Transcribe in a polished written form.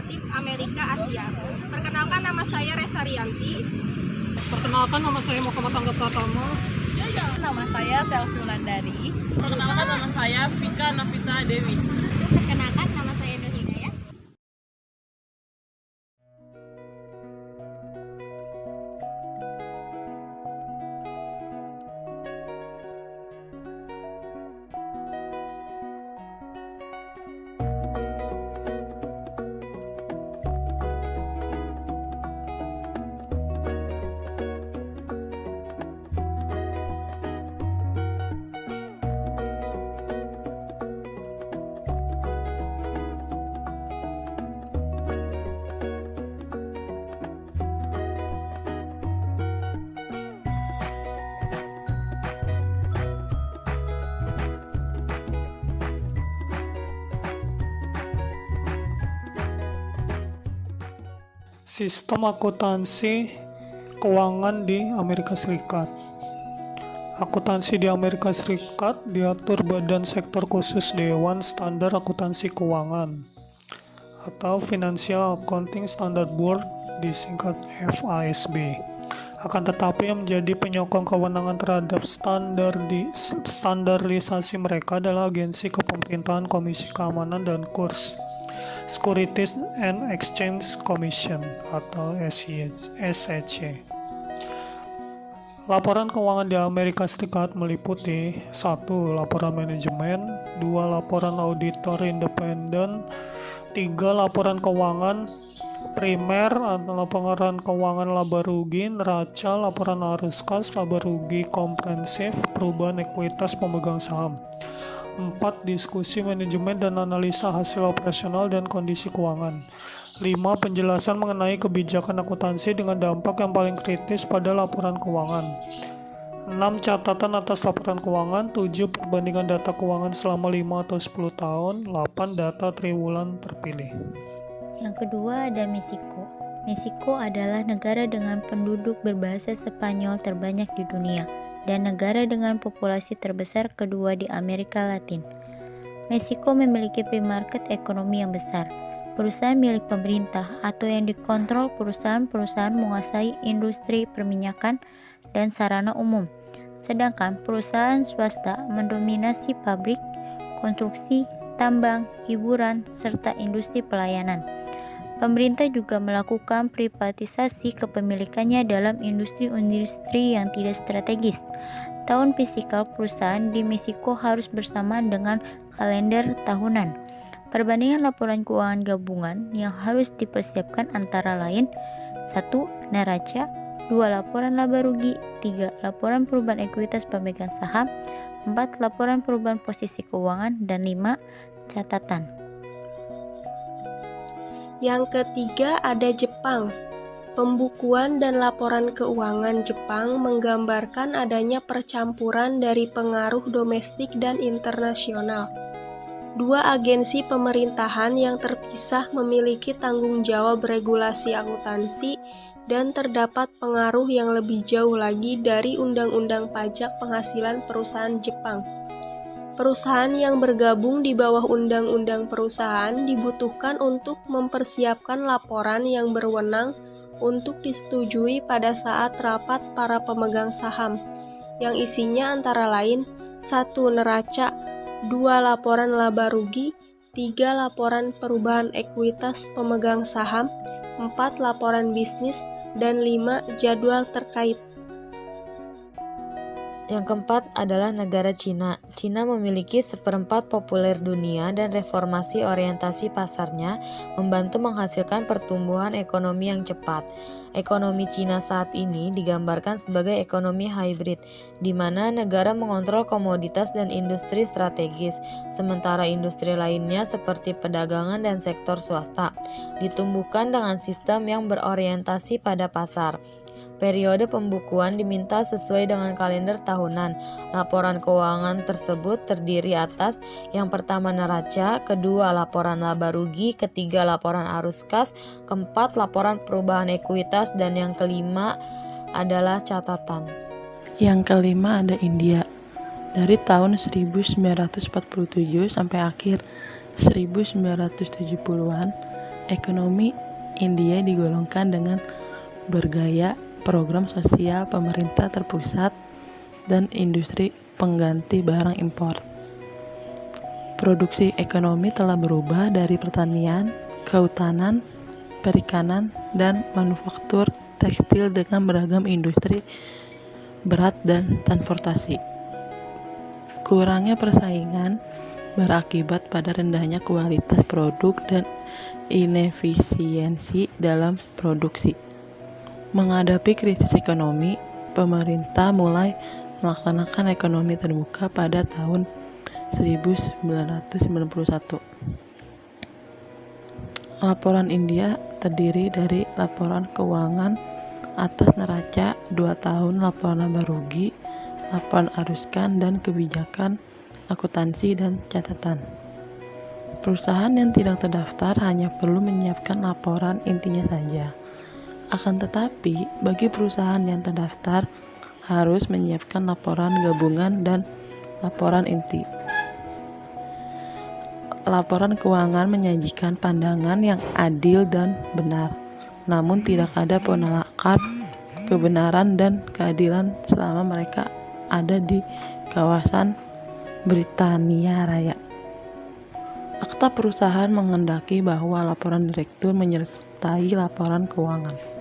Legislatif Amerika Asia. Perkenalkan, nama saya Resa Rianti. Perkenalkan, nama saya Muhammad Angga Pratama. Nama saya Selvi Wulandari. Perkenalkan, nama saya Vika Navita Dewi. Perkenalkan, nama saya Nur Hidayah. Sistem akuntansi keuangan di Amerika Serikat. Akuntansi di Amerika Serikat diatur Badan Sektor Khusus Dewan Standar Akuntansi Keuangan atau Financial Accounting Standard Board, disingkat FASB. Akan tetapi yang menjadi penyokong kewenangan terhadap standarisasi mereka adalah Agensi Kepemerintahan Komisi Keamanan dan Kurs, Securities and Exchange Commission atau SEC. Laporan keuangan di Amerika Serikat meliputi 1. Laporan manajemen, 2. Laporan auditor independen, 3. Laporan keuangan primer atau laporan keuangan laba rugi, neraca, laporan arus kas, laba rugi komprehensif, perubahan ekuitas pemegang saham. 4. Diskusi manajemen dan analisa hasil operasional dan kondisi keuangan. 5. Penjelasan mengenai kebijakan akuntansi dengan dampak yang paling kritis pada laporan keuangan. 6. Catatan atas laporan keuangan. 7. Perbandingan data keuangan selama 5 atau 10 tahun. 8. Data triwulan terpilih. Yang kedua ada Meksiko. Meksiko adalah negara dengan penduduk berbahasa Spanyol terbanyak di dunia dan negara dengan populasi terbesar kedua di Amerika Latin. Meksiko memiliki pre-market ekonomi yang besar. Perusahaan milik pemerintah atau yang dikontrol perusahaan-perusahaan menguasai industri perminyakan dan sarana umum, sedangkan perusahaan swasta mendominasi pabrik, konstruksi, tambang, hiburan, serta industri pelayanan. Pemerintah juga melakukan privatisasi kepemilikannya dalam industri-industri yang tidak strategis. Tahun fiskal perusahaan di Meksiko harus bersamaan dengan kalender tahunan. Perbandingan laporan keuangan gabungan yang harus dipersiapkan antara lain: 1. Neraca, 2. Laporan laba rugi, 3. Laporan perubahan ekuitas pemegang saham, 4. Laporan perubahan posisi keuangan, dan 5. Catatan. Yang ketiga ada Jepang. Pembukuan dan laporan keuangan Jepang menggambarkan adanya percampuran dari pengaruh domestik dan internasional. Dua agensi pemerintahan yang terpisah memiliki tanggung jawab regulasi akuntansi dan terdapat pengaruh yang lebih jauh lagi dari Undang-Undang Pajak Penghasilan Perusahaan Jepang. Perusahaan yang bergabung di bawah Undang-Undang Perusahaan dibutuhkan untuk mempersiapkan laporan yang berwenang untuk disetujui pada saat rapat para pemegang saham, yang isinya antara lain: 1. Neraca, 2. Laporan laba rugi, 3. Laporan perubahan ekuitas pemegang saham, 4. Laporan bisnis, dan 5. Jadwal terkait. Yang keempat adalah negara Cina. Cina memiliki 1/4 populer dunia dan reformasi orientasi pasarnya membantu menghasilkan pertumbuhan ekonomi yang cepat. Ekonomi Cina saat ini digambarkan sebagai ekonomi hybrid, di mana negara mengontrol komoditas dan industri strategis, sementara industri lainnya seperti perdagangan dan sektor swasta ditumbuhkan dengan sistem yang berorientasi pada pasar. Periode pembukuan diminta sesuai dengan kalender tahunan. Laporan keuangan tersebut terdiri atas: yang pertama neraca, kedua laporan laba rugi, ketiga laporan arus kas, keempat laporan perubahan ekuitas, dan yang kelima adalah catatan. Yang kelima ada India. Dari tahun 1947 sampai akhir 1970-an, Ekonomi India digolongkan dengan bergaya program sosial pemerintah terpusat dan industri pengganti barang impor. Produksi ekonomi telah berubah dari pertanian, kehutanan, perikanan, dan manufaktur tekstil dengan beragam industri berat dan transportasi. Kurangnya persaingan berakibat pada rendahnya kualitas produk dan inefisiensi dalam produksi. Menghadapi krisis ekonomi, pemerintah mulai melaksanakan ekonomi terbuka pada tahun 1991. Laporan India terdiri dari laporan keuangan atas neraca 2 tahun, laporan laba rugi, laporan aruskan, dan kebijakan akuntansi dan catatan. Perusahaan yang tidak terdaftar hanya perlu menyiapkan laporan intinya saja. Akan tetapi, bagi perusahaan yang terdaftar harus menyiapkan laporan gabungan dan laporan inti. Laporan keuangan menyajikan pandangan yang adil dan benar, namun tidak ada penolakan kebenaran dan keadilan selama mereka ada di kawasan Britania Raya. Akta perusahaan menghendaki bahwa laporan direktur menyertai laporan keuangan.